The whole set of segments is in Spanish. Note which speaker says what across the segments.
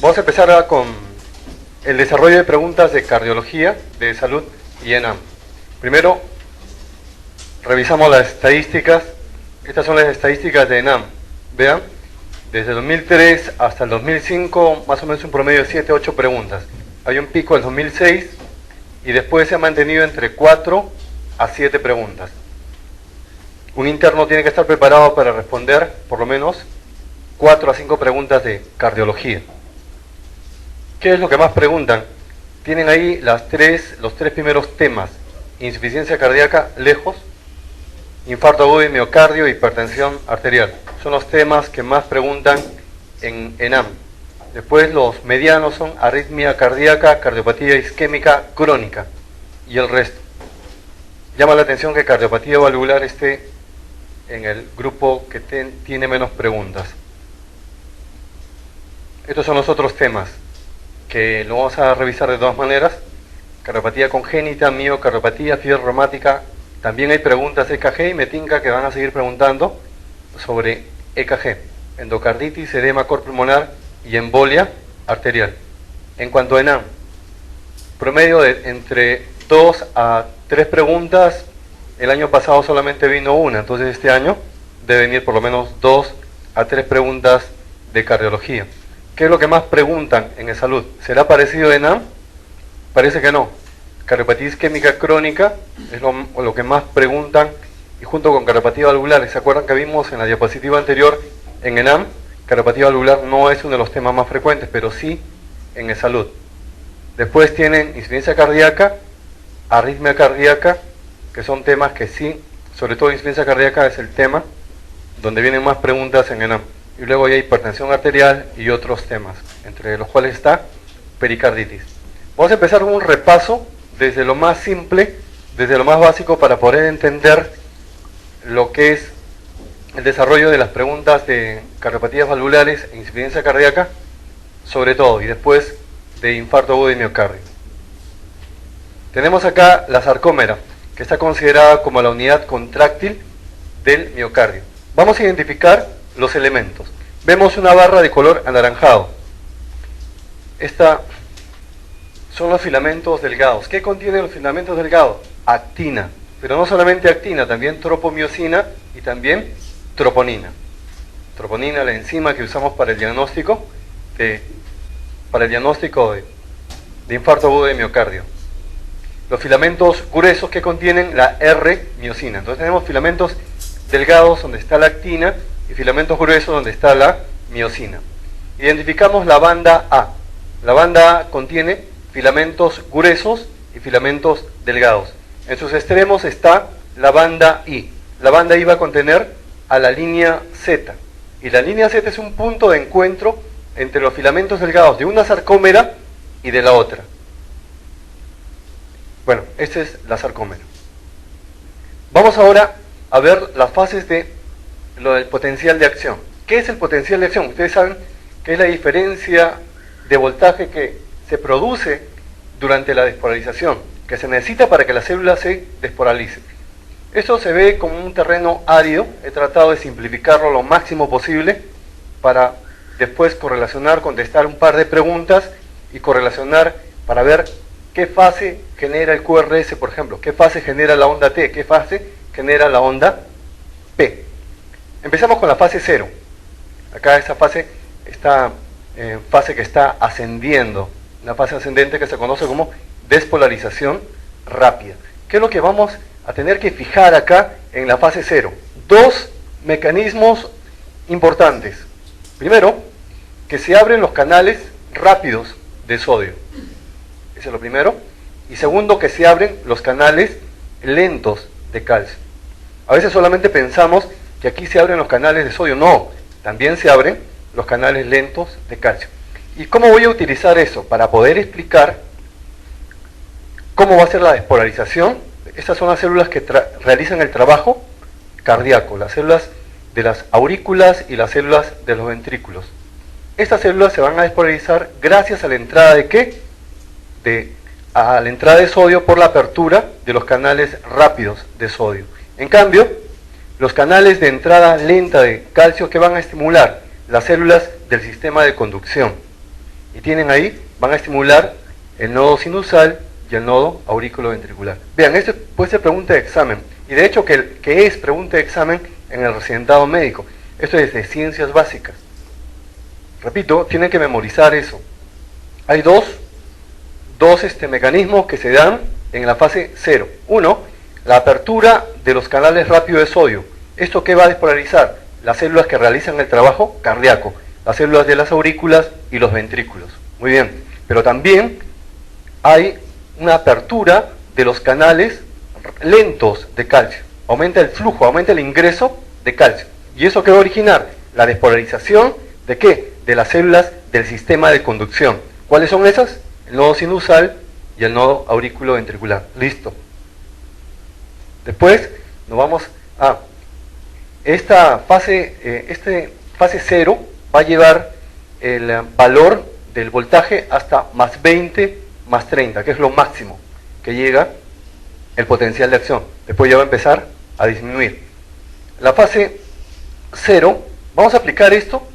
Speaker 1: Vamos a empezar ahora con el desarrollo de preguntas de cardiología, de salud y ENAM. Primero, revisamos las estadísticas. Estas son las estadísticas de ENAM. Vean, desde el 2003 hasta el 2005, más o menos un promedio de 7, 8 preguntas. Hay un pico en el 2006 y después se ha mantenido entre 4 a 7 preguntas. Un interno tiene que estar preparado para responder por lo menos 4 a 5 preguntas de cardiología. ¿Qué es lo que más preguntan? Tienen ahí los tres primeros temas: insuficiencia cardíaca lejos, infarto agudo de miocardio, hipertensión arterial. Son los temas que más preguntan en ENAM. Después los medianos son arritmia cardíaca, cardiopatía isquémica crónica y el resto. Llama la atención que cardiopatía valvular esté en el grupo que tiene menos preguntas. Estos son los otros temas que lo vamos a revisar de todas maneras: cardiopatía congénita, miocardiopatía, fiebre reumática. También hay preguntas EKG y me tinca que van a seguir preguntando sobre EKG, endocarditis, edema pulmonar y embolia arterial. En cuanto a ENAM, promedio de entre 2 a 3 preguntas. El año pasado solamente vino una, entonces este año debe venir por lo menos 2 a 3 preguntas de cardiología. ¿Qué es lo que más preguntan en el salud? ¿Será parecido a ENAM? Parece que no. Cardiopatía isquémica crónica es lo que más preguntan, y junto con cardiopatía valvular. ¿Se acuerdan que vimos en la diapositiva anterior en ENAM? Cardiopatía valvular no es uno de los temas más frecuentes, pero sí en el salud. Después tienen insuficiencia cardíaca, arritmia cardíaca, que son temas que sí, sobre todo insuficiencia cardíaca es el tema donde vienen más preguntas en ENAM. Y luego hay hipertensión arterial y otros temas, entre los cuales está pericarditis. Vamos a empezar con un repaso desde lo más simple, desde lo más básico, para poder entender lo que es el desarrollo de las preguntas de cardiopatías valvulares e insuficiencia cardíaca, sobre todo, y después de infarto agudo de miocardio. Tenemos acá la sarcómera, que está considerada como la unidad contráctil del miocardio. Vamos a identificar los elementos. Vemos una barra de color anaranjado. Esta son los filamentos delgados. ¿Qué contienen los filamentos delgados? Actina, pero no solamente actina, también tropomiosina y también troponina. Troponina, la enzima que usamos para el diagnóstico de infarto agudo de miocardio. Los filamentos gruesos que contienen la R-miosina. Entonces tenemos filamentos delgados donde está la actina y filamentos gruesos donde está la miosina. Identificamos la banda A. La banda A contiene filamentos gruesos y filamentos delgados. En sus extremos está la banda I. La banda I va a contener a la línea Z. Y la línea Z es un punto de encuentro entre los filamentos delgados de una sarcómera y de la otra. Bueno, esta es la sarcómera. Vamos ahora a ver las fases de lo del potencial de acción. ¿Qué es el potencial de acción? Ustedes saben que es la diferencia de voltaje que se produce durante la despolarización, que se necesita para que la célula se despolarice. Esto se ve como un terreno árido. He tratado de simplificarlo lo máximo posible para después correlacionar, contestar un par de preguntas y correlacionar para ver qué fase genera el QRS, por ejemplo, qué fase genera la onda T, qué fase genera la onda P. Empezamos con la fase 0. Acá esta fase está fase que está ascendiendo, una fase ascendente que se conoce como despolarización rápida. ¿Qué es lo que vamos a tener que fijar acá en la fase 0? Dos mecanismos importantes. Primero, que se abren los canales rápidos de sodio. Eso es lo primero. Y segundo, que se abren los canales lentos de calcio. A veces solamente pensamos que aquí se abren los canales de sodio. No, también se abren los canales lentos de calcio. ¿Y cómo voy a utilizar eso? Para poder explicar cómo va a ser la despolarización. Estas son las células que realizan el trabajo cardíaco, las células de las aurículas y las células de los ventrículos. Estas células se van a despolarizar gracias a la entrada de ¿qué? A la entrada de sodio por la apertura de los canales rápidos de sodio. En cambio, los canales de entrada lenta de calcio, que van a estimular las células del sistema de conducción. Y tienen ahí, van a estimular el nodo sinusal y el nodo auriculoventricular. Vean, esto puede ser pregunta de examen. Y de hecho que es pregunta de examen en el residentado médico. Esto es de ciencias básicas. Repito, tienen que memorizar eso. Hay dos mecanismos que se dan en la fase 0. Uno, la apertura de los canales rápidos de sodio. ¿Esto qué va a despolarizar? Las células que realizan el trabajo cardíaco, las células de las aurículas y los ventrículos. Muy bien, pero también hay una apertura de los canales lentos de calcio. Aumenta el flujo, aumenta el ingreso de calcio. ¿Y eso qué va a originar? La despolarización ¿de qué? De las células del sistema de conducción. ¿Cuáles son esas? El nodo sinusal y el nodo auriculoventricular. Listo. Después nos vamos a esta fase, fase 0 va a llevar el valor del voltaje hasta más 20, más 30, que es lo máximo que llega el potencial de acción. Después ya va a empezar a disminuir. La fase 0, vamos a aplicar esto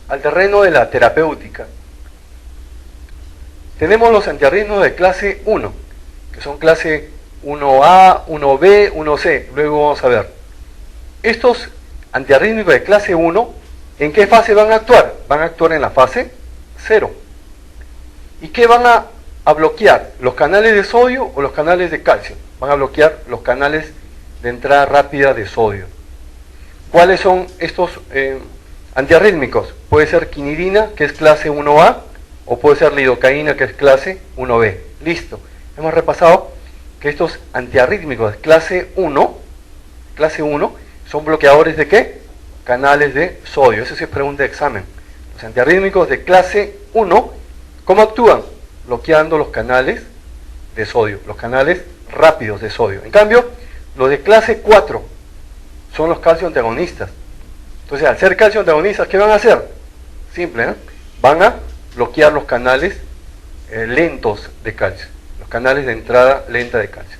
Speaker 1: al terreno de la terapéutica. Tenemos los antiarritmos de clase 1, que son clase 1A, 1B, 1C. Luego vamos a ver. Estos antiarrítmicos de clase 1, ¿en qué fase van a actuar? Van a actuar en la fase 0. ¿Y qué van a bloquear? ¿Los canales de sodio o los canales de calcio? Van a bloquear los canales de entrada rápida de sodio. ¿Cuáles son estos antiarrítmicos? Puede ser quinidina, que es clase 1A, o puede ser lidocaína, que es clase 1B. Listo. Hemos repasado que estos antiarrítmicos de clase 1 son bloqueadores de ¿qué? Canales de sodio. Eso sí es pregunta de examen. Los antiarrítmicos de clase 1, ¿cómo actúan? Bloqueando los canales de sodio, los canales rápidos de sodio. En cambio, los de clase 4 son los calcio antagonistas. Entonces, al ser calcio antagonistas, ¿qué van a hacer? Simple, ¿no? Van a bloquear los canales lentos de calcio, los canales de entrada lenta de calcio.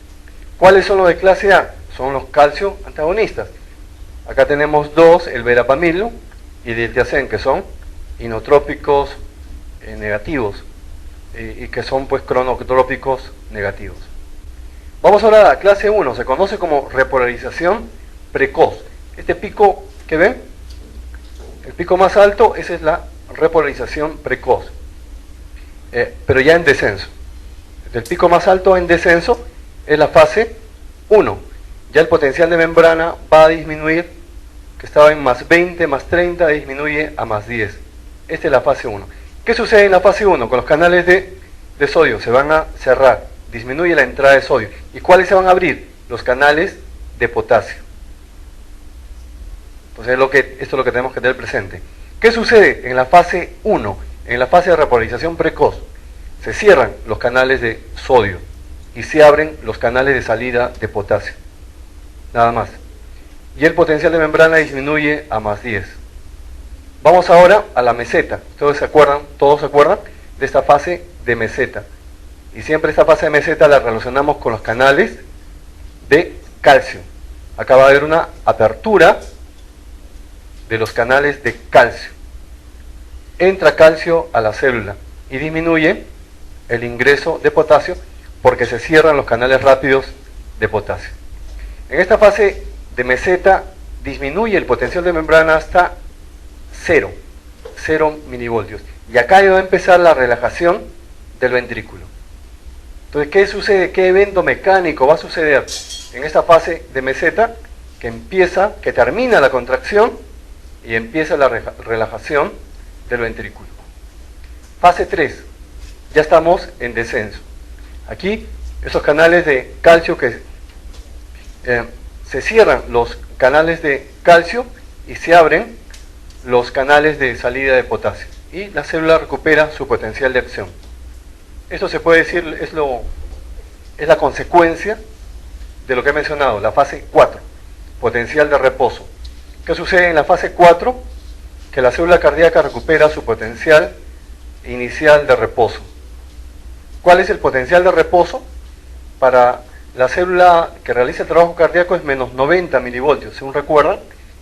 Speaker 1: ¿Cuáles son los de clase A? Son los calcio antagonistas. Acá tenemos dos, el verapamilo y el diltiazem, que son inotrópicos negativos y que son pues cronotrópicos negativos. Vamos ahora a la clase 1, se conoce como repolarización precoz. Este pico que ven, el pico más alto, esa es la repolarización precoz, pero ya en descenso. El pico más alto en descenso es la fase 1. Ya el potencial de membrana va a disminuir, que estaba en más 20, más 30, disminuye a más 10. Esta es la fase 1. ¿Qué sucede en la fase 1? Con los canales de sodio se van a cerrar, disminuye la entrada de sodio. ¿Y cuáles se van a abrir? Los canales de potasio. Entonces esto es lo que tenemos que tener presente. ¿Qué sucede en la fase 1? En la fase de repolarización precoz se cierran los canales de sodio y se abren los canales de salida de potasio. Nada más. Y el potencial de membrana disminuye a más 10. Vamos ahora a la meseta. ¿Todos se acuerdan de esta fase de meseta? Y siempre esta fase de meseta la relacionamos con los canales de calcio. Acá va a haber una apertura de los canales de calcio. Entra calcio a la célula y disminuye el ingreso de potasio porque se cierran los canales rápidos de potasio. En esta fase de meseta disminuye el potencial de membrana hasta 0 milivoltios. Y acá va a empezar la relajación del ventrículo. Entonces, ¿qué sucede? ¿Qué evento mecánico va a suceder en esta fase de meseta? Que termina la contracción y empieza la relajación del ventrículo. Fase 3. Ya estamos en descenso. Aquí, esos canales de calcio que se cierran los canales de calcio y se abren los canales de salida de potasio. Y la célula recupera su potencial de acción. Esto se puede decir, es la consecuencia de lo que he mencionado, la fase 4, potencial de reposo. ¿Qué sucede en la fase 4? Que la célula cardíaca recupera su potencial inicial de reposo. ¿Cuál es el potencial de reposo? Para la célula que realiza el trabajo cardíaco es menos 90 milivoltios, según recuerdan,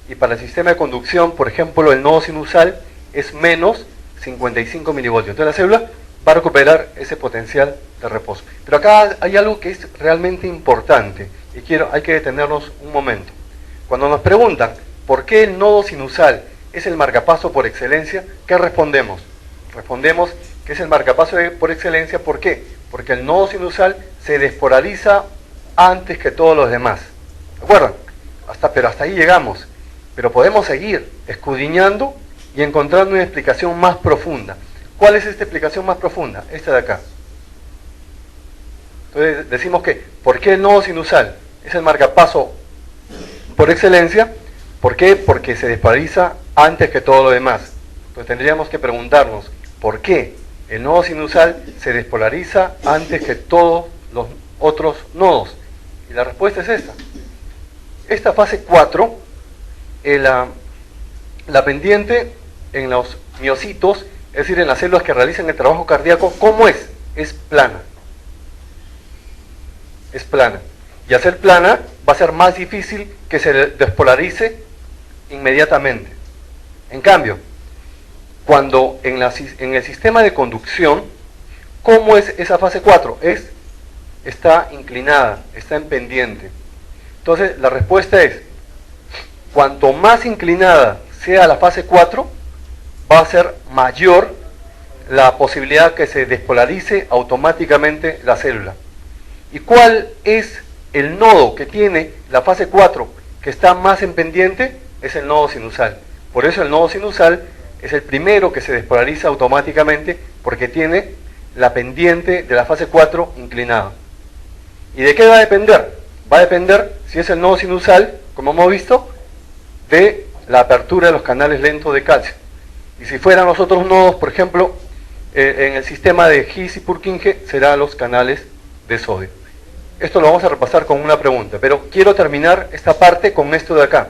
Speaker 1: y para el sistema de conducción, por ejemplo, el nodo sinusal es menos 55 milivoltios. Entonces la célula va a recuperar ese potencial de reposo. Pero acá hay algo que es realmente importante y hay que detenernos un momento. Cuando nos preguntan por qué el nodo sinusal es el marcapaso por excelencia, ¿qué respondemos? Respondemos que es el marcapaso por excelencia. ¿Por qué? Porque el nodo sinusal se despolariza antes que todos los demás. ¿De acuerdo? Pero hasta ahí llegamos. Pero podemos seguir escudriñando y encontrando una explicación más profunda. ¿Cuál es esta explicación más profunda? Esta de acá. Entonces decimos que, ¿por qué el nodo sinusal es el marcapaso por excelencia? ¿Por qué? Porque se despolariza antes que todo lo demás. Entonces tendríamos que preguntarnos, ¿por qué el nodo sinusal se despolariza antes que todos los otros nodos? Y la respuesta es esta. Esta fase 4, la pendiente en los miocitos, es decir, en las células que realizan el trabajo cardíaco, ¿cómo es? Es plana. Es plana. Y al ser plana va a ser más difícil que se despolarice inmediatamente. En cambio, cuando en el sistema de conducción, ¿cómo es esa fase 4? Está inclinada, está en pendiente. Entonces la respuesta es, cuanto más inclinada sea la fase 4, va a ser mayor la posibilidad que se despolarice automáticamente la célula. ¿Y cuál es el nodo que tiene la fase 4 que está más en pendiente? Es el nodo sinusal. Por eso el nodo sinusal es el primero que se despolariza automáticamente, porque tiene la pendiente de la fase 4 inclinada. ¿Y de qué va a depender? Va a depender, si es el nodo sinusal, como hemos visto, de la apertura de los canales lentos de calcio. Y si fueran los otros nodos, por ejemplo, en el sistema de His y Purkinje, serán los canales de sodio. Esto lo vamos a repasar con una pregunta, pero quiero terminar esta parte con esto de acá.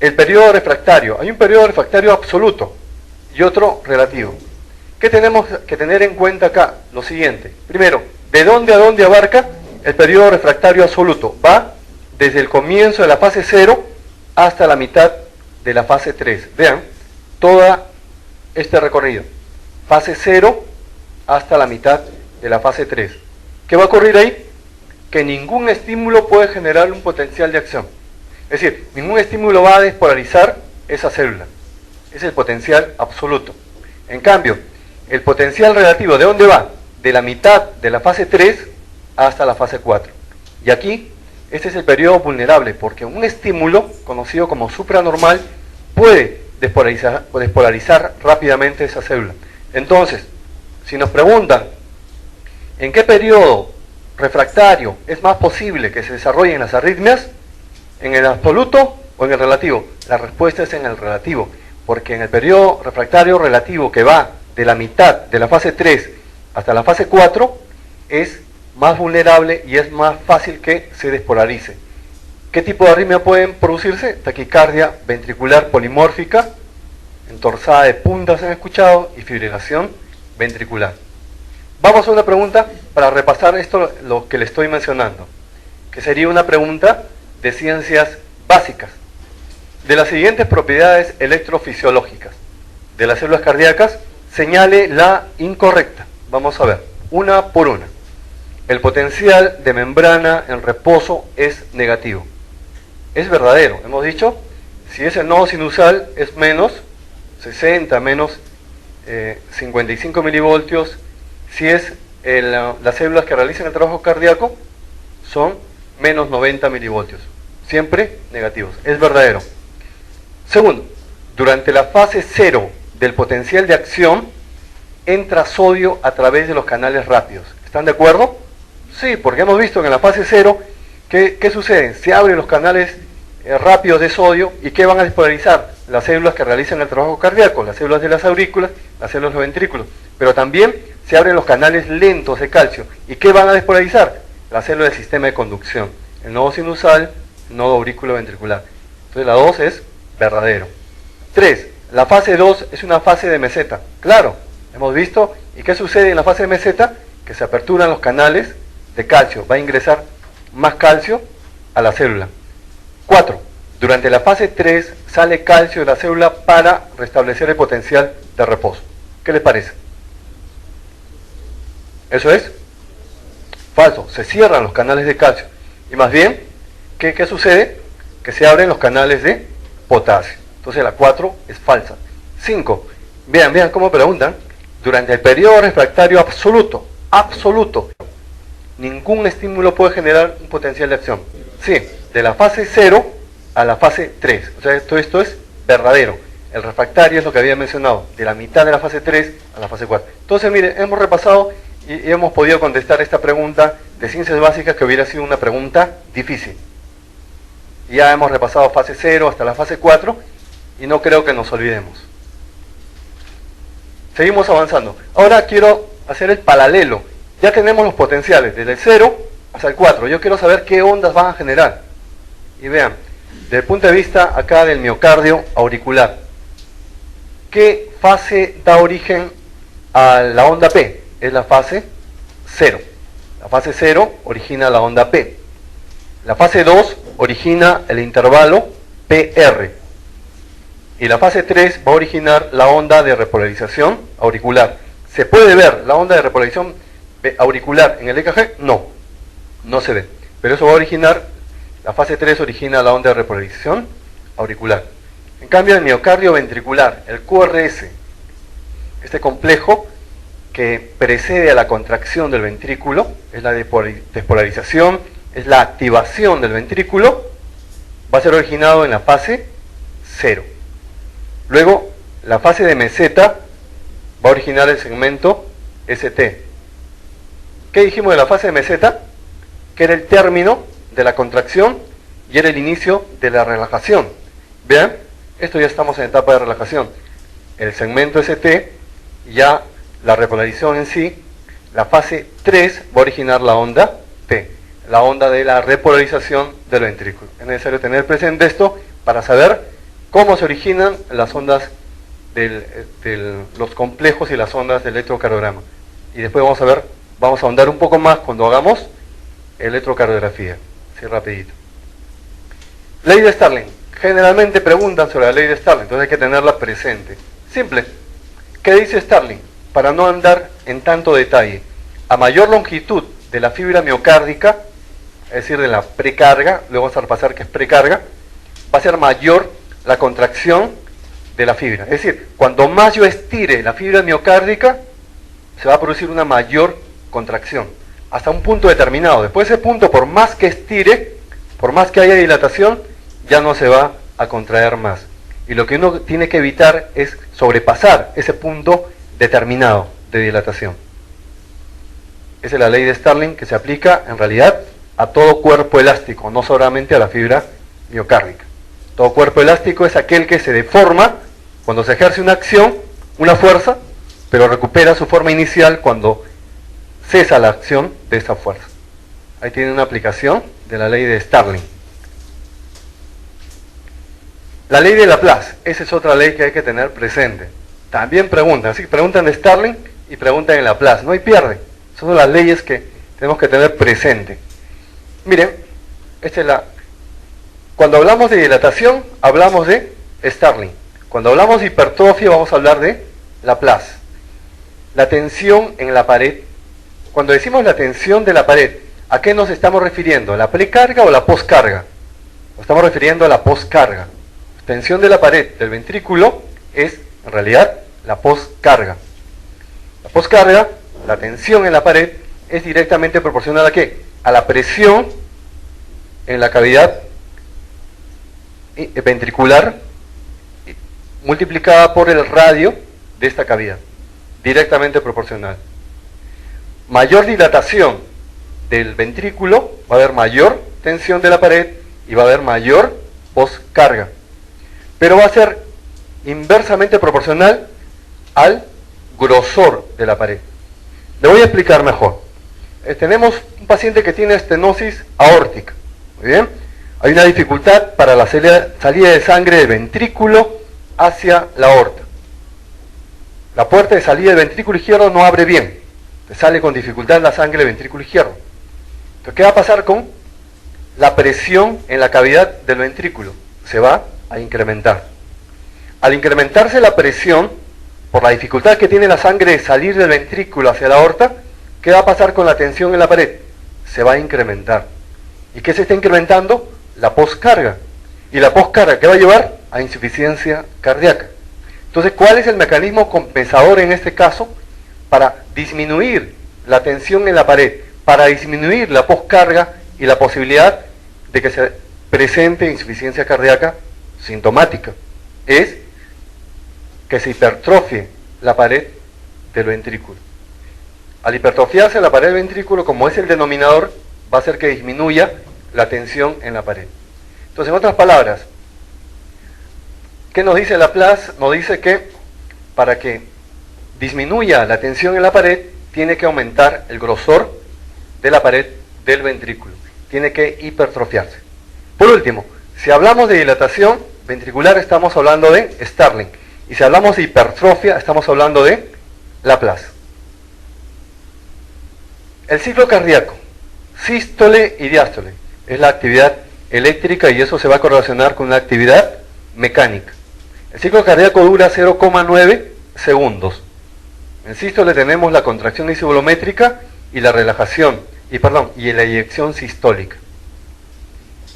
Speaker 1: El periodo refractario. Hay un periodo refractario absoluto y otro relativo. ¿Qué tenemos que tener en cuenta acá? Lo siguiente. Primero, ¿de dónde a dónde abarca el periodo refractario absoluto? Va desde el comienzo de la fase 0 hasta la mitad de la fase 3. Vean, todo este recorrido. Fase 0 hasta la mitad de la fase 3. ¿Qué va a ocurrir ahí? Que ningún estímulo puede generar un potencial de acción. Es decir, ningún estímulo va a despolarizar esa célula. Es el potencial absoluto. En cambio, el potencial relativo, ¿de dónde va? De la mitad de la fase 3 hasta la fase 4. Y aquí, este es el periodo vulnerable, porque un estímulo, conocido como supranormal, puede despolarizar rápidamente esa célula. Entonces, si nos preguntan, ¿en qué periodo refractario es más posible que se desarrollen las arritmias? ¿En el absoluto o en el relativo? La respuesta es en el relativo, porque en el periodo refractario relativo, que va de la mitad de la fase 3 hasta la fase 4, es más vulnerable y es más fácil que se despolarice. ¿Qué tipo de arritmia pueden producirse? Taquicardia ventricular polimórfica, entorsada de puntas han escuchado, y fibrilación ventricular. Vamos a una pregunta para repasar esto, lo que le estoy mencionando, que sería una pregunta de ciencias básicas. De las siguientes propiedades electrofisiológicas de las células cardíacas, señale la incorrecta. Vamos a ver, una por una. El potencial de membrana en reposo es negativo. Es verdadero, hemos dicho, si es el nodo sinusal es menos 60, menos 55 milivoltios. Si es las células que realizan el trabajo cardíaco, son menos 90 milivoltios. Siempre negativos, es verdadero. Segundo, durante la fase 0 del potencial de acción, entra sodio a través de los canales rápidos. ¿Están de acuerdo? Sí, porque hemos visto que en la fase 0, ¿qué sucede? Se abren los canales rápidos de sodio, y ¿qué van a despolarizar? Las células que realizan el trabajo cardíaco, las células de las aurículas, las células de los ventrículos. Pero también se abren los canales lentos de calcio, ¿y qué van a despolarizar? Las células del sistema de conducción, el nodo sinusal, el nodo aurículo-ventricular. Entonces la 2 es verdadero. 3. La fase 2 es una fase de meseta. Claro, hemos visto. ¿Y qué sucede en la fase de meseta? Que se aperturan los canales de calcio. Va a ingresar más calcio a la célula. 4. Durante la fase 3 sale calcio de la célula para restablecer el potencial de reposo. ¿Qué les parece? Eso es falso. Se cierran los canales de calcio. Y más bien, ¿qué sucede? Que se abren los canales de potasio. Entonces la 4 es falsa. 5. Vean cómo preguntan. Durante el periodo refractario absoluto, ningún estímulo puede generar un potencial de acción. Sí, de la fase 0 a la fase 3. O sea, todo esto es verdadero. El refractario es lo que había mencionado, de la mitad de la fase 3 a la fase 4. Entonces, miren, hemos repasado y hemos podido contestar esta pregunta de ciencias básicas que hubiera sido una pregunta difícil. Ya hemos repasado fase 0 hasta la fase 4 y no creo que nos olvidemos. Seguimos avanzando. Ahora quiero hacer el paralelo. Ya tenemos los potenciales desde el 0 hasta el 4. Yo quiero saber qué ondas van a generar. Y vean, desde el punto de vista acá del miocardio auricular, ¿qué fase da origen a la onda P? Es la fase 0. La fase 0 origina la onda P. La fase 2 origina el intervalo PR. Y la fase 3 va a originar la onda de repolarización auricular. ¿Se puede ver la onda de repolarización auricular en el EKG? No se ve. Pero eso va a originar, la fase 3 origina la onda de repolarización auricular. En cambio, el miocardio ventricular, el QRS, este complejo que precede a la contracción del ventrículo, es la despolarización, es la activación del ventrículo, va a ser originado en la fase 0. Luego, la fase de meseta va a originar el segmento ST. ¿Qué dijimos de la fase de meseta? Que era el término de la contracción y era el inicio de la relajación. Vean, esto ya estamos en etapa de relajación. El segmento ST, ya la repolarización en sí, la fase 3 va a originar la onda T, la onda de la repolarización del ventrículo. Es necesario tener presente esto para saber cómo se originan las ondas los complejos y las ondas del electrocardiograma. Y después vamos a ahondar un poco más cuando hagamos electrocardiografía. Así rapidito. Ley de Starling. Generalmente preguntan sobre la ley de Starling, entonces hay que tenerla presente. Simple. ¿Qué dice Starling? Para no andar en tanto detalle. A mayor longitud de la fibra miocárdica, es decir, de la precarga, luego vamos a repasar que es precarga, va a ser mayor la contracción de la fibra. Es decir, cuando más yo estire la fibra miocárdica, se va a producir una mayor contracción, hasta un punto determinado. Después de ese punto, por más que estire, por más que haya dilatación, ya no se va a contraer más. Y lo que uno tiene que evitar es sobrepasar ese punto determinado de dilatación. Esa es la ley de Starling, que se aplica en realidad a todo cuerpo elástico, no solamente a la fibra miocárdica. Todo cuerpo elástico es aquel que se deforma cuando se ejerce una acción, una fuerza, pero recupera su forma inicial cuando cesa la acción de esa fuerza. Ahí tiene una aplicación de la ley de Starling. La ley de Laplace, esa es otra ley que hay que tener presente. También preguntan, así que preguntan de Starling y preguntan en Laplace, no hay pierde. Son las leyes que tenemos que tener presente. Miren, cuando hablamos de dilatación, hablamos de Starling. Cuando hablamos de hipertrofia, vamos a hablar de Laplace. La tensión en la pared. Cuando decimos la tensión de la pared, ¿a qué nos estamos refiriendo? ¿La precarga o la poscarga? Nos estamos refiriendo a la poscarga. La tensión de la pared del ventrículo es, en realidad, la poscarga. La poscarga, la tensión en la pared, es directamente proporcional ¿a qué? A la presión en la cavidad ventricular multiplicada por el radio de esta cavidad, directamente proporcional. Mayor dilatación del ventrículo, va a haber mayor tensión de la pared y va a haber mayor poscarga, pero va a ser inversamente proporcional al grosor de la pared. Le voy a explicar mejor. Tenemos un paciente que tiene estenosis aórtica, muy bien. Hay una dificultad para la salida de sangre del ventrículo hacia la aorta. La puerta de salida del ventrículo izquierdo no abre bien. Sale con dificultad la sangre del ventrículo izquierdo. Entonces, ¿qué va a pasar con la presión en la cavidad del ventrículo? Se va a incrementar. Al incrementarse la presión, por la dificultad que tiene la sangre de salir del ventrículo hacia la aorta, ¿qué va a pasar con la tensión en la pared? Se va a incrementar. ¿Y qué se está incrementando? La poscarga. ¿Y la poscarga qué va a llevar? A insuficiencia cardíaca. Entonces, ¿cuál es el mecanismo compensador en este caso para disminuir la tensión en la pared, para disminuir la poscarga y la posibilidad de que se presente insuficiencia cardíaca sintomática? Es que se hipertrofie la pared del ventrículo. Al hipertrofiarse la pared del ventrículo, como es el denominador, va a hacer que disminuya la tensión en la pared. Entonces, en otras palabras, ¿qué nos dice Laplace? Nos dice que para que disminuya la tensión en la pared, tiene que aumentar el grosor de la pared del ventrículo. Tiene que hipertrofiarse. Por último, si hablamos de dilatación ventricular, estamos hablando de Starling. Y si hablamos de hipertrofia, estamos hablando de Laplace. El ciclo cardíaco, sístole y diástole, es la actividad eléctrica y eso se va a correlacionar con la actividad mecánica. El ciclo cardíaco dura 0,9 segundos. En sístole tenemos la contracción isovolumétrica y la relajación, y la eyección sistólica.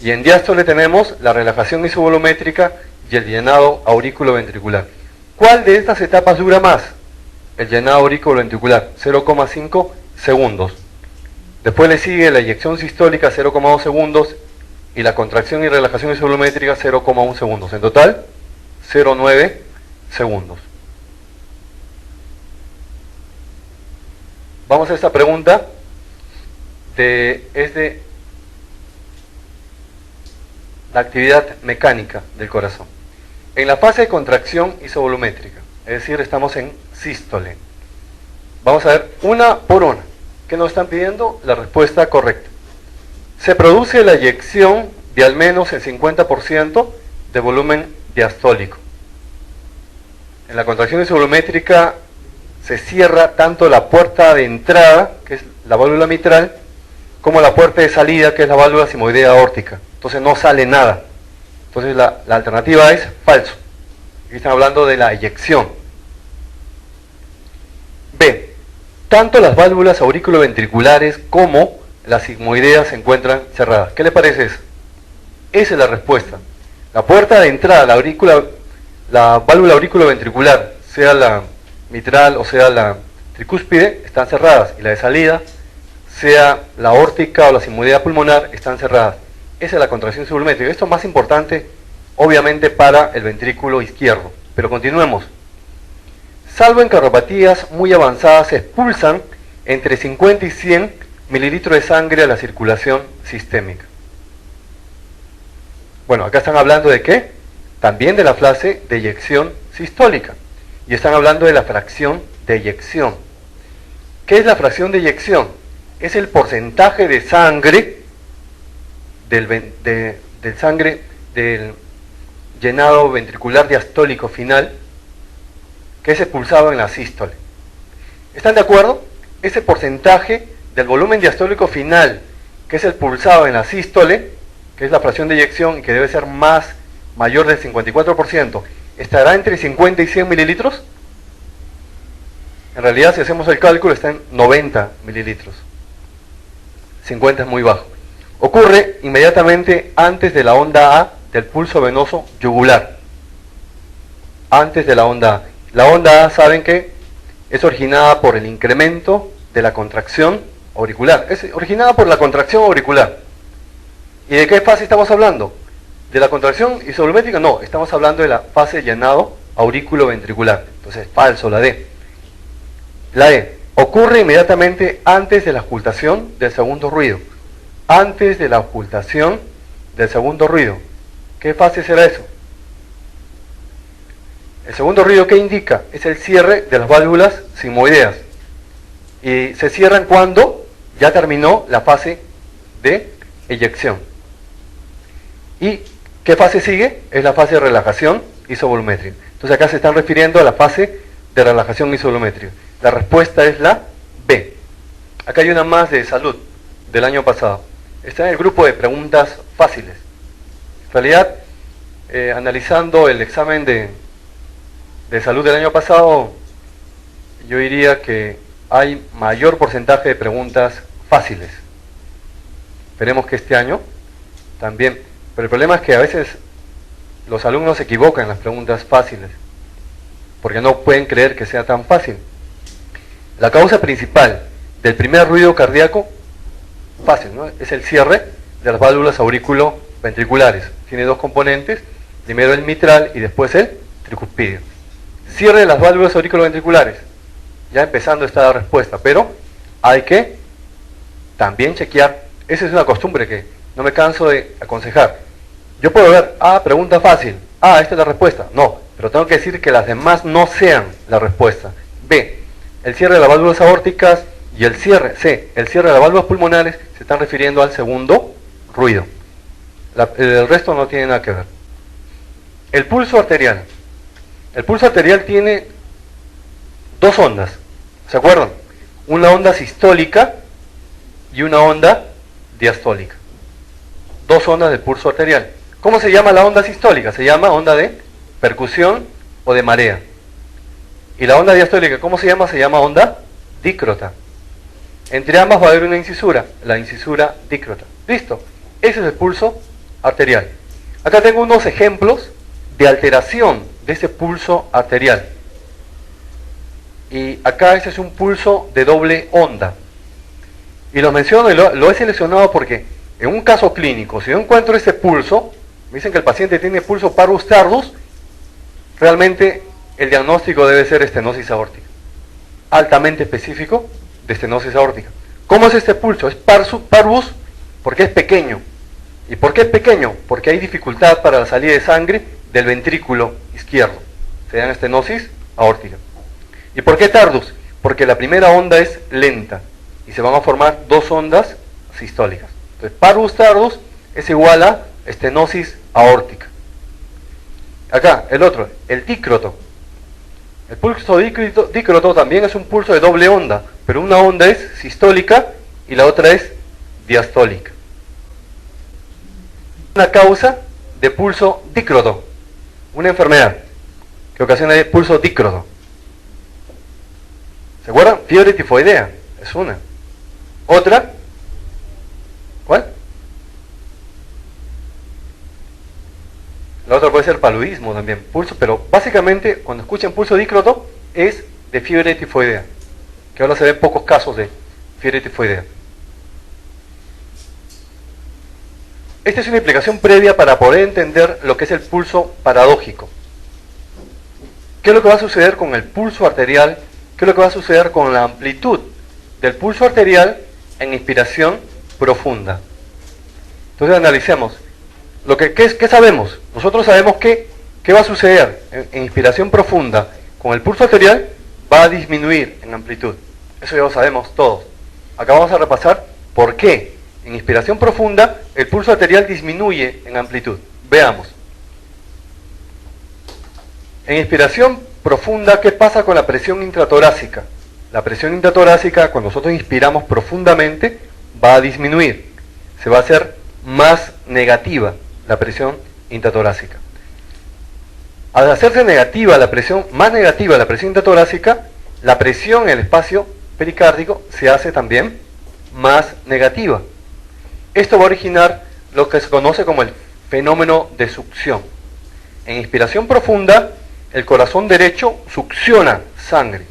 Speaker 1: Y en diástole tenemos la relajación isovolumétrica y el llenado aurículo-ventricular. ¿Cuál de estas etapas dura más? El llenado aurículo-ventricular, 0,5 segundos. Después le sigue la eyección sistólica, 0,2 segundos, y la contracción y relajación isovolumétrica, 0,1 segundos. En total, 0,9 segundos. Vamos a esta pregunta, es de la actividad mecánica del corazón. En la fase de contracción isovolumétrica, es decir, estamos en sístole. Vamos a ver una por una. ¿Qué nos están pidiendo? La respuesta correcta. Se produce la eyección de al menos el 50% de volumen diastólico. En la contracción isovolumétrica se cierra tanto la puerta de entrada, que es la válvula mitral, como la puerta de salida, que es la válvula simoidea aórtica. Entonces no sale nada. Entonces la alternativa es falso. Aquí están hablando de la eyección. B. Tanto las válvulas auriculoventriculares como las sigmoideas se encuentran cerradas. ¿Qué le parece eso? Esa es la respuesta. La puerta de entrada, la válvula auriculoventricular, sea la mitral o sea la tricúspide, están cerradas. Y la de salida, sea la aórtica o la sigmoidea pulmonar, están cerradas. Esa es la contracción isovolumétrica. Esto es más importante, obviamente, para el ventrículo izquierdo. Pero continuemos. Salvo en cardiopatías muy avanzadas, se expulsan entre 50 y 100 mililitros de sangre a la circulación sistémica. Bueno, acá están hablando de ¿qué? También de la fase de eyección sistólica. Y están hablando de la fracción de eyección. ¿Qué es la fracción de eyección? Es el porcentaje de sangre del llenado ventricular diastólico final que es expulsado en la sístole. ¿Están de acuerdo? Ese porcentaje del volumen diastólico final que es expulsado en la sístole, que es la fracción de eyección y que debe ser mayor del 54%, ¿estará entre 50 y 100 mililitros? En realidad, si hacemos el cálculo, está en 90 mililitros. 50 es muy bajo. Ocurre inmediatamente antes de la onda A del pulso venoso yugular. Antes de la onda A. La onda A, saben que es originada por el incremento de la contracción auricular. Es originada por la contracción auricular. ¿Y de qué fase estamos hablando? ¿De la contracción isovolumétrica? No, estamos hablando de la fase de llenado aurículo-ventricular. Entonces, falso la D. La E. Ocurre inmediatamente antes de la ocultación del segundo ruido. Antes de la ocultación del segundo ruido. ¿Qué fase será eso? El segundo ruido, ¿qué indica? Es el cierre de las válvulas sigmoideas. Y se cierran cuando ya terminó la fase de eyección. ¿Y qué fase sigue? Es la fase de relajación isovolumétrica. Entonces acá se están refiriendo a la fase de relajación isovolumétrica. La respuesta es la B. Acá hay una más de salud del año pasado. Está en el grupo de preguntas fáciles. En realidad, analizando el examen de salud del año pasado, yo diría que hay mayor porcentaje de preguntas fáciles. Esperemos que este año también. Pero el problema es que a veces los alumnos se equivocan en las preguntas fáciles, porque no pueden creer que sea tan fácil. La causa principal del primer ruido cardíaco, fácil, ¿no? Es el cierre de las válvulas aurículo-ventriculares. Tiene dos componentes, primero el mitral y después el tricuspidio. Cierre de las válvulas aurículo-ventriculares. Ya empezando está la respuesta, pero hay que también chequear. Esa es una costumbre que no me canso de aconsejar. Yo puedo ver, pregunta fácil, esta es la respuesta. No, pero tengo que decir que las demás no sean la respuesta. B, el cierre de las válvulas aórticas y el cierre, C, el cierre de las válvulas pulmonares se están refiriendo al segundo ruido. El resto no tiene nada que ver. El pulso arterial. El pulso arterial tiene dos ondas, ¿se acuerdan? Una onda sistólica y una onda diastólica. Dos ondas del pulso arterial. ¿Cómo se llama la onda sistólica? Se llama onda de percusión o de marea. Y la onda diastólica, ¿cómo se llama? Se llama onda dícrota. Entre ambas va a haber una incisura, la incisura dícrota. ¿Listo? Ese es el pulso arterial. Acá tengo unos ejemplos de alteración de ese pulso arterial. Y acá ese es un pulso de doble onda. Y lo menciono y lo he seleccionado porque en un caso clínico, si yo encuentro este pulso, me dicen que el paciente tiene pulso parvus tardus, realmente el diagnóstico debe ser estenosis aórtica. Altamente específico de estenosis aórtica. ¿Cómo es este pulso? Es parvus porque es pequeño. ¿Y por qué es pequeño? Porque hay dificultad para la salida de sangre del ventrículo izquierdo. Se llama estenosis aórtica. ¿Y por qué tardus? Porque la primera onda es lenta y se van a formar dos ondas sistólicas. Entonces, parvus tardus es igual a estenosis aórtica. Acá, el otro, el dícroto. El pulso dícroto también es un pulso de doble onda, pero una onda es sistólica y la otra es diastólica. Una causa de pulso dícroto, una enfermedad que ocasiona el pulso dícroto. ¿Se acuerdan? Fiebre tifoidea, es una. Otra, ¿cuál? La otra puede ser paludismo también, pulso, pero básicamente cuando escuchan pulso dícroto es de fiebre tifoidea, que ahora se ven pocos casos de fiebre tifoidea. Esta es una explicación previa para poder entender lo que es el pulso paradójico. ¿Qué es lo que va a suceder con el pulso arterial? ¿Qué es lo que va a suceder con la amplitud del pulso arterial en inspiración profunda? Entonces analicemos. ¿Qué sabemos? Nosotros sabemos que ¿qué va a suceder en inspiración profunda? Con el pulso arterial va a disminuir en amplitud. Eso ya lo sabemos todos. Acá vamos a repasar por qué en inspiración profunda el pulso arterial disminuye en amplitud. Veamos. En inspiración profunda, ¿qué pasa con la presión intratorácica? La presión intratorácica, cuando nosotros inspiramos profundamente, va a disminuir. Se va a hacer más negativa la presión intratorácica. Al hacerse negativa la presión, más negativa la presión intratorácica, la presión en el espacio pericárdico se hace también más negativa. Esto va a originar lo que se conoce como el fenómeno de succión. En inspiración profunda, el corazón derecho succiona sangre,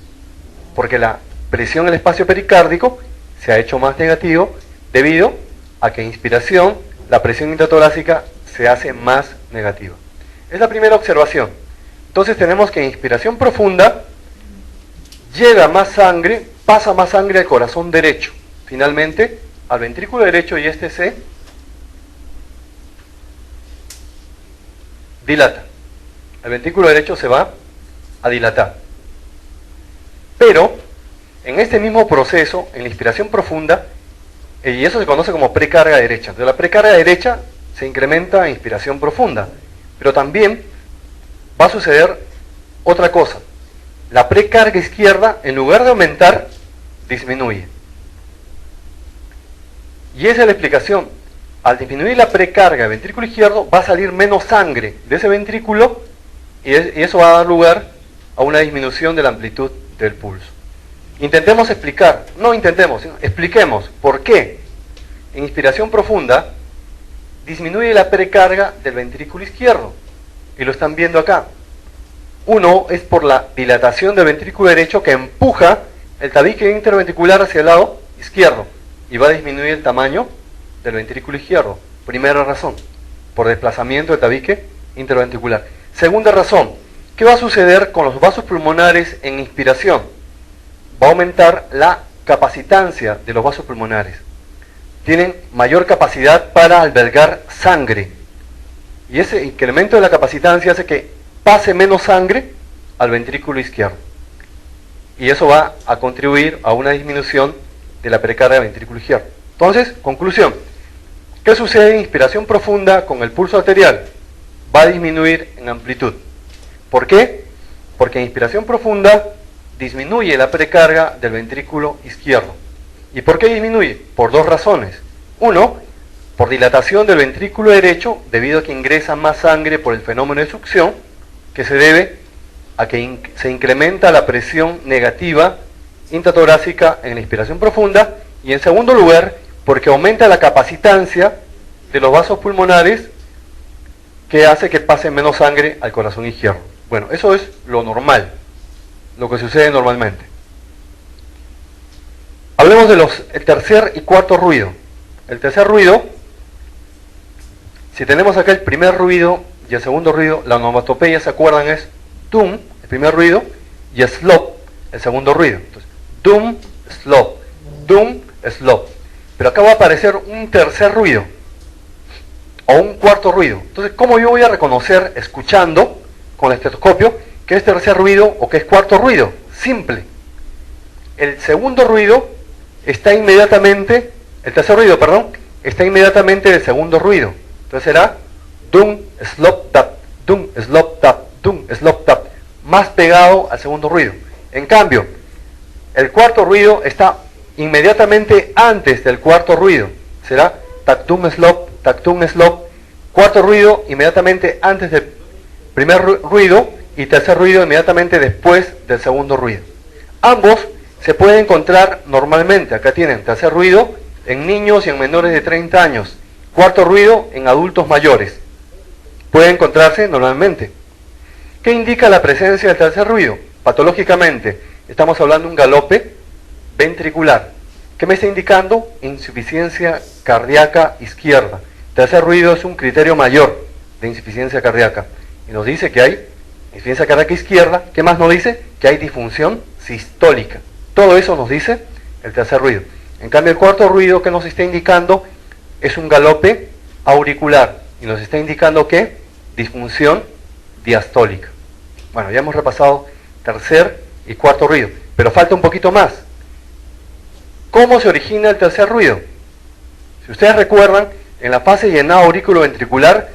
Speaker 1: porque la presión en el espacio pericárdico se ha hecho más negativo debido a que en inspiración la presión intratorácica se hace más negativa. Es la primera observación. Entonces tenemos que en inspiración profunda llega más sangre, pasa más sangre al corazón derecho, finalmente al ventrículo derecho, y este se dilata. El ventrículo derecho se va a dilatar. Pero en este mismo proceso, en la inspiración profunda, y eso se conoce como precarga derecha. Entonces la precarga derecha se incrementa en inspiración profunda, pero también va a suceder otra cosa. La precarga izquierda, en lugar de aumentar, disminuye. Y esa es la explicación. Al disminuir la precarga del ventrículo izquierdo, va a salir menos sangre de ese ventrículo y eso va a dar lugar a una disminución de la amplitud del pulso. Intentemos explicar, no intentemos, sino expliquemos por qué en inspiración profunda disminuye la precarga del ventrículo izquierdo. Y lo están viendo acá. Uno es por la dilatación del ventrículo derecho que empuja el tabique interventricular hacia el lado izquierdo y va a disminuir el tamaño del ventrículo izquierdo. Primera razón, por desplazamiento del tabique interventricular. Segunda razón, ¿qué va a suceder con los vasos pulmonares en inspiración? Va a aumentar la capacitancia de los vasos pulmonares. Tienen mayor capacidad para albergar sangre. Y ese incremento de la capacitancia hace que pase menos sangre al ventrículo izquierdo. Y eso va a contribuir a una disminución de la precarga del ventrículo izquierdo. Entonces, conclusión. ¿Qué sucede en inspiración profunda con el pulso arterial? Va a disminuir en amplitud. ¿Por qué? Porque en inspiración profunda disminuye la precarga del ventrículo izquierdo. ¿Y por qué disminuye? Por dos razones. Uno, por dilatación del ventrículo derecho, debido a que ingresa más sangre por el fenómeno de succión, que se debe a que se incrementa la presión negativa intratorácica en la inspiración profunda. Y en segundo lugar, porque aumenta la capacitancia de los vasos pulmonares, que hace que pase menos sangre al corazón izquierdo. Bueno, eso es lo normal, lo que sucede normalmente. Hablemos de el tercer y cuarto ruido. El tercer ruido, si tenemos acá el primer ruido y el segundo ruido, la onomatopeya, ¿se acuerdan? Es dum, el primer ruido, y slop, el segundo ruido. Entonces, dum, slop, dum, slop. Pero acá va a aparecer un tercer ruido, o un cuarto ruido. Entonces, ¿cómo yo voy a reconocer, escuchando con el estetoscopio, que es tercer ruido o que es cuarto ruido? Simple. El segundo ruido está inmediatamente, el tercer ruido, perdón, está inmediatamente del segundo ruido. Entonces será dum, slop, tap, dum, slop, tap, dum, slop, tap, más pegado al segundo ruido. En cambio, el cuarto ruido está inmediatamente antes del cuarto ruido. Será tactum, slop, tactum, slop. Cuarto ruido inmediatamente antes del primer ruido y tercer ruido inmediatamente después del segundo ruido. Ambos se pueden encontrar normalmente. Acá tienen tercer ruido en niños y en menores de 30 años. Cuarto ruido en adultos mayores. Puede encontrarse normalmente. ¿Qué indica la presencia del tercer ruido? Patológicamente, estamos hablando de un galope ventricular. ¿Qué me está indicando? Insuficiencia cardíaca izquierda. Tercer ruido es un criterio mayor de insuficiencia cardíaca. Y nos dice que hay insuficiencia cardíaca izquierda. ¿Qué más nos dice? Que hay disfunción sistólica. Todo eso nos dice el tercer ruido. En cambio, el cuarto ruido que nos está indicando es un galope auricular. Y nos está indicando que disfunción diastólica. Bueno, ya hemos repasado tercer y cuarto ruido. Pero falta un poquito más. ¿Cómo se origina el tercer ruido? Si ustedes recuerdan, en la fase de llenado auriculoventricular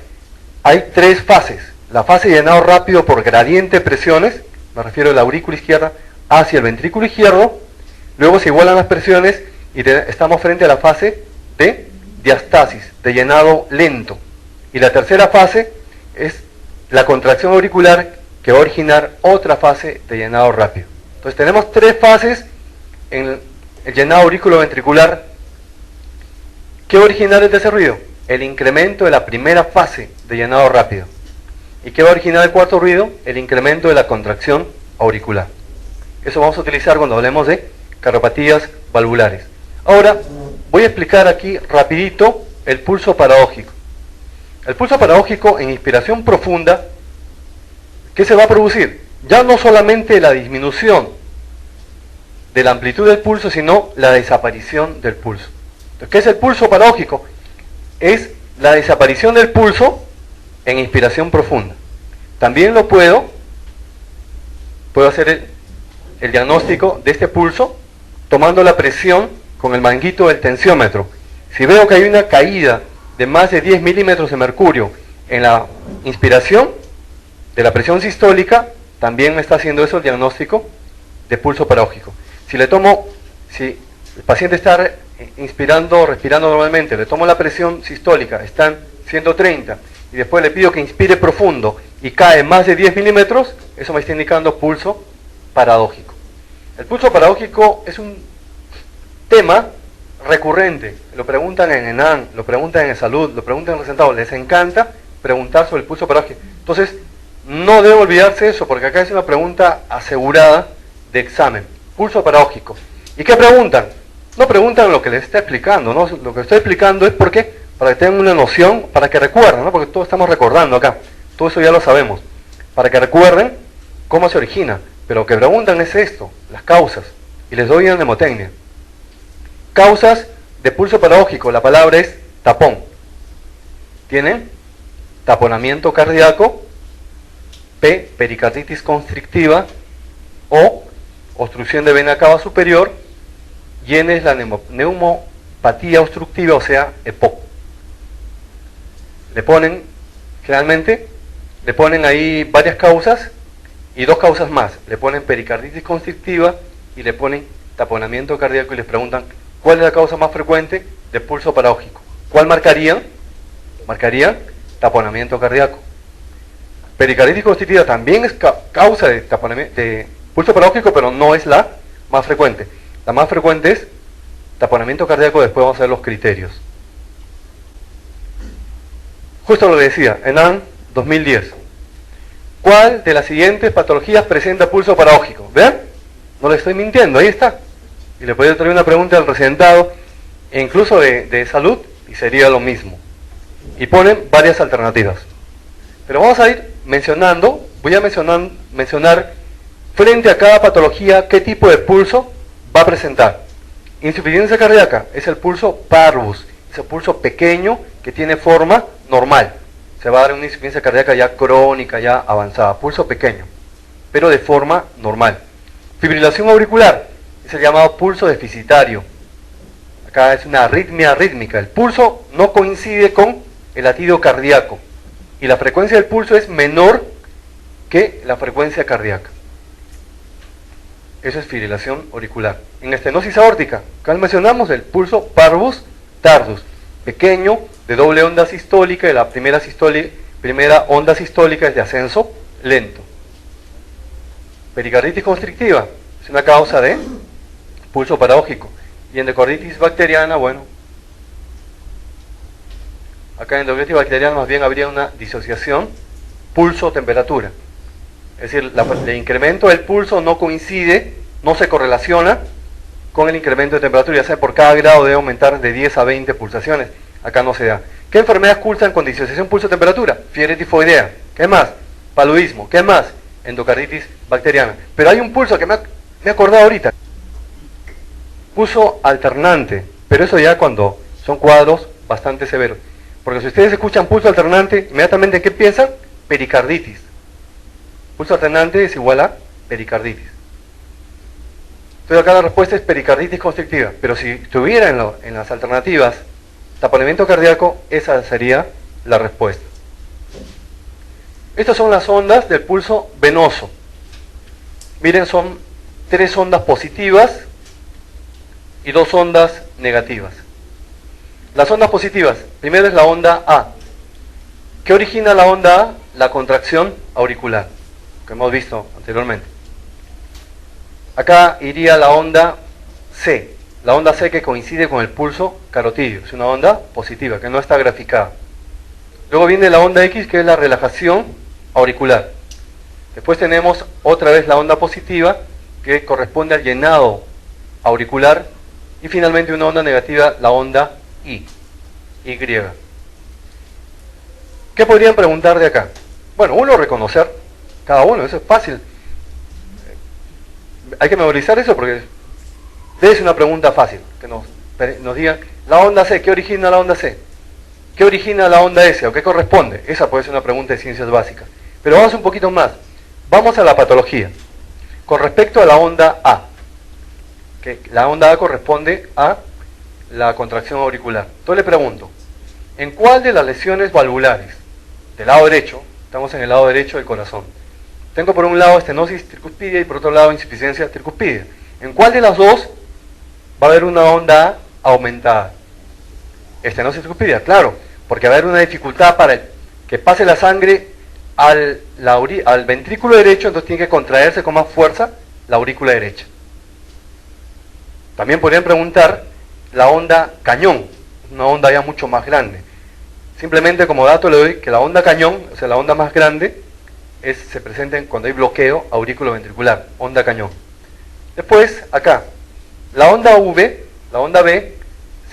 Speaker 1: hay tres fases. La fase de llenado rápido por gradiente de presiones, me refiero a la aurícula izquierda hacia el ventrículo izquierdo. Luego se igualan las presiones y estamos frente a la fase de diastasis, de llenado lento. Y la tercera fase es la contracción auricular, que va a originar otra fase de llenado rápido. Entonces tenemos tres fases en el llenado auriculoventricular. ¿Qué va a originar el tercer ruido? El incremento de la primera fase de llenado rápido. ¿Y qué va a originar el cuarto ruido? El incremento de la contracción auricular. Eso vamos a utilizar cuando hablemos de cardiopatías valvulares. Ahora voy a explicar aquí rapidito el pulso paradójico. El pulso paradójico en inspiración profunda, ¿qué se va a producir? Ya no solamente la disminución de la amplitud del pulso, sino la desaparición del pulso. Entonces, ¿qué es el pulso paradójico? Es la desaparición del pulso en inspiración profunda. También puedo hacer el diagnóstico de este pulso tomando la presión con el manguito del tensiómetro. Si veo que hay una caída de más de 10 milímetros de mercurio en la inspiración de la presión sistólica, también me está haciendo eso el diagnóstico de pulso paradójico. Si el paciente está inspirando, respirando normalmente, le tomo la presión sistólica, está en 130, y después le pido que inspire profundo y cae más de 10 milímetros, eso me está indicando pulso paradójico. El pulso paradójico es un tema recurrente. Lo preguntan en ENAN, lo preguntan en salud, lo preguntan en Recentado. Les encanta preguntar sobre el pulso paradójico. Entonces, no debe olvidarse eso, porque acá es una pregunta asegurada de examen. Pulso paradójico. ¿Y qué preguntan? No preguntan lo que les está explicando, ¿no? Lo que estoy explicando es porque, para que tengan una noción, para que recuerden, ¿no? Porque todos estamos recordando acá. Todo eso ya lo sabemos. Para que recuerden cómo se origina. Pero lo que preguntan es esto, las causas. Y les doy una mnemotecnia. Causas de pulso paradójico, la palabra es tapón. Tienen taponamiento cardíaco, P, pericarditis constrictiva, O, obstrucción de vena cava superior, y N es la neumopatía obstructiva, o sea, EPOC. Le ponen, generalmente, le ponen ahí varias causas y dos causas más. Le ponen pericarditis constrictiva y le ponen taponamiento cardíaco y les preguntan cuál es la causa más frecuente de pulso paradójico. ¿Cuál marcarían? Marcarían taponamiento cardíaco. Pericarditis constrictiva también es causa de pulso paradójico, pero no es la más frecuente. La más frecuente es taponamiento cardíaco. Después vamos a ver los criterios. Justo lo que decía, ENAN 2010. ¿Cuál de las siguientes patologías presenta pulso paradójico? ¿Vean? No le estoy mintiendo, ahí está. Y le podría traer una pregunta al residentado, e incluso de salud, y sería lo mismo. Y ponen varias alternativas. Pero vamos a ir mencionando, voy a mencionar frente a cada patología qué tipo de pulso va a presentar. Insuficiencia cardíaca es el pulso parvus, es el pulso pequeño que tiene forma normal. Se va a dar una insuficiencia cardíaca ya crónica, ya avanzada, pulso pequeño, pero de forma normal. Fibrilación auricular es el llamado pulso deficitario. Acá es una arritmia rítmica. El pulso no coincide con el latido cardíaco y la frecuencia del pulso es menor que la frecuencia cardíaca. Eso es fibrilación auricular. En estenosis aórtica, acá mencionamos el pulso parvus tardus, pequeño, de doble onda sistólica, y la primera onda sistólica es de ascenso lento. Pericarditis constrictiva es una causa de pulso paradójico. Y endocarditis bacteriana, bueno, acá en endocarditis bacteriana más bien habría una disociación pulso-temperatura. Es decir, el incremento del pulso no coincide, no se correlaciona con el incremento de temperatura. Ya sea por cada grado debe aumentar de 10 a 20 pulsaciones. Acá no se da. ¿Qué enfermedades cursan con disociación pulso-temperatura? Fiebre tifoidea. ¿Qué más? Paludismo. ¿Qué más? Endocarditis bacteriana. Pero hay un pulso que me he acordado ahorita. Pulso alternante. Pero eso ya cuando son cuadros bastante severos. Porque si ustedes escuchan pulso alternante, inmediatamente ¿en qué piensan? Pericarditis. Pulso alternante es igual a pericarditis. Entonces acá la respuesta es pericarditis constrictiva. Pero si estuviera en las alternativas taponamiento cardíaco, esa sería la respuesta. Estas son las ondas del pulso venoso. Miren, son 3 ondas positivas y 2 ondas negativas. Las ondas positivas, primero es la onda A. ¿Qué origina la onda A? La contracción auricular, que hemos visto anteriormente. Acá iría la onda C. La onda C que coincide con el pulso carotidio. Es una onda positiva, que no está graficada. Luego viene la onda X, que es la relajación auricular. Después tenemos otra vez la onda positiva, que corresponde al llenado auricular. Y finalmente una onda negativa, la onda Y. ¿Qué podrían preguntar de acá? Bueno, uno, reconocer cada uno, eso es fácil. Hay que memorizar eso porque es una pregunta fácil, que nos digan, la onda C, ¿qué origina la onda C? ¿Qué origina la onda S? ¿O qué corresponde? Esa puede ser una pregunta de ciencias básicas. Pero vamos un poquito más. Vamos a la patología. Con respecto a la onda A, que la onda A corresponde a la contracción auricular. Entonces le pregunto, ¿en cuál de las lesiones valvulares del lado derecho, estamos en el lado derecho del corazón, tengo por un lado estenosis tricuspidia y por otro lado insuficiencia tricuspidia, ¿en cuál de las dos va a haber una onda A aumentada? Estenosis tricuspidia, claro, porque va a haber una dificultad para que pase la sangre al ventrículo derecho, entonces tiene que contraerse con más fuerza la aurícula derecha. También podrían preguntar la onda cañón, una onda ya mucho más grande. Simplemente como dato le doy que la onda cañón, o sea, la onda más grande, se presenta cuando hay bloqueo aurículo-ventricular, onda cañón. Después, acá, la onda V, la onda B,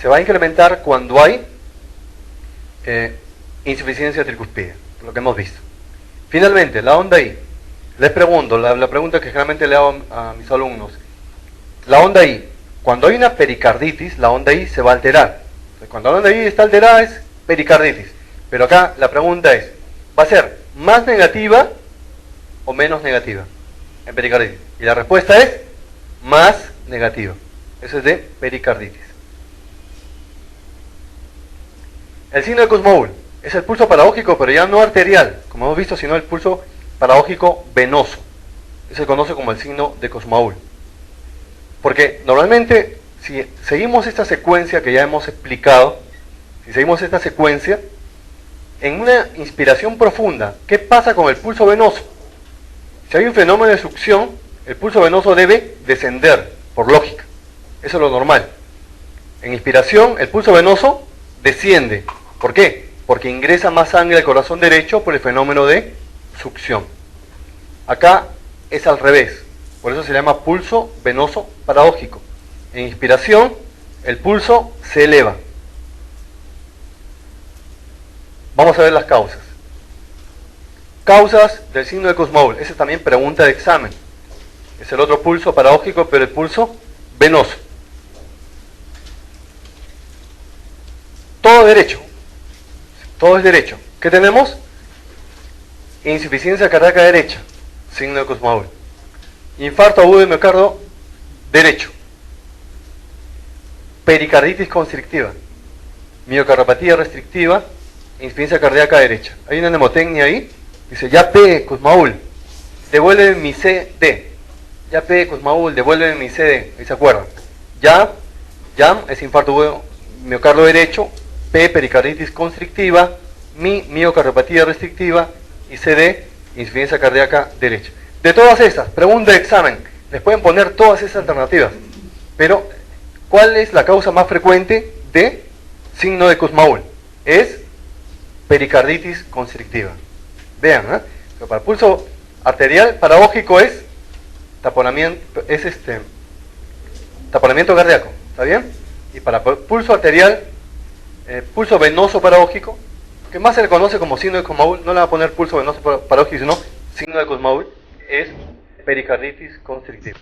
Speaker 1: se va a incrementar cuando hay insuficiencia tricuspide, lo que hemos visto. Finalmente, la onda I. Les pregunto, la pregunta que generalmente le hago a mis alumnos. La onda I, cuando hay una pericarditis, la onda I se va a alterar. Entonces, cuando la onda I está alterada es pericarditis. Pero acá la pregunta es, ¿va a ser más negativa o menos negativa en pericarditis? Y la respuesta es más negativa. Eso es de pericarditis. El signo de Kussmaul es el pulso paradójico, pero ya no arterial, como hemos visto, sino el pulso paradójico venoso. Eso se conoce como el signo de Kussmaul. Porque normalmente, si seguimos esta secuencia que ya hemos explicado, si seguimos esta secuencia, en una inspiración profunda, ¿qué pasa con el pulso venoso? Si hay un fenómeno de succión, el pulso venoso debe descender, por lógica. Eso es lo normal. En inspiración, el pulso venoso desciende. ¿Por qué? Porque ingresa más sangre al corazón derecho por el fenómeno de succión. Acá es al revés. Por eso se llama pulso venoso paradójico. En inspiración, el pulso se eleva. Vamos a ver las causas. Causas del signo de Kussmaul. Esa es también pregunta de examen. Es el otro pulso paradójico, pero el pulso venoso. Todo derecho. Todo es derecho. ¿Qué tenemos? Insuficiencia cardíaca derecha. Signo de Kussmaul. Infarto agudo de miocardio derecho. Pericarditis constrictiva. Miocardiopatía restrictiva. Insuficiencia cardíaca derecha. Hay una mnemotecnia ahí. Dice, ya P, Kussmaul, devuelve mi CD. Ya P, Kussmaul, devuelve mi CD. Ahí se acuerdan. Ya es infarto agudo miocardio derecho. P, pericarditis constrictiva. Miocardiopatía restrictiva. Y CD, insuficiencia cardíaca derecha. De todas esas, pregunta de examen, les pueden poner todas esas alternativas. Pero, ¿cuál es la causa más frecuente de signo de Kussmaul? Es pericarditis constrictiva. Vean, pero para el pulso arterial paradójico es taponamiento cardíaco, ¿está bien? Y para pulso arterial, pulso venoso paradójico, que más se le conoce como signo de Kussmaul, no le va a poner pulso venoso paradójico, sino signo de Kussmaul, es pericarditis constrictiva.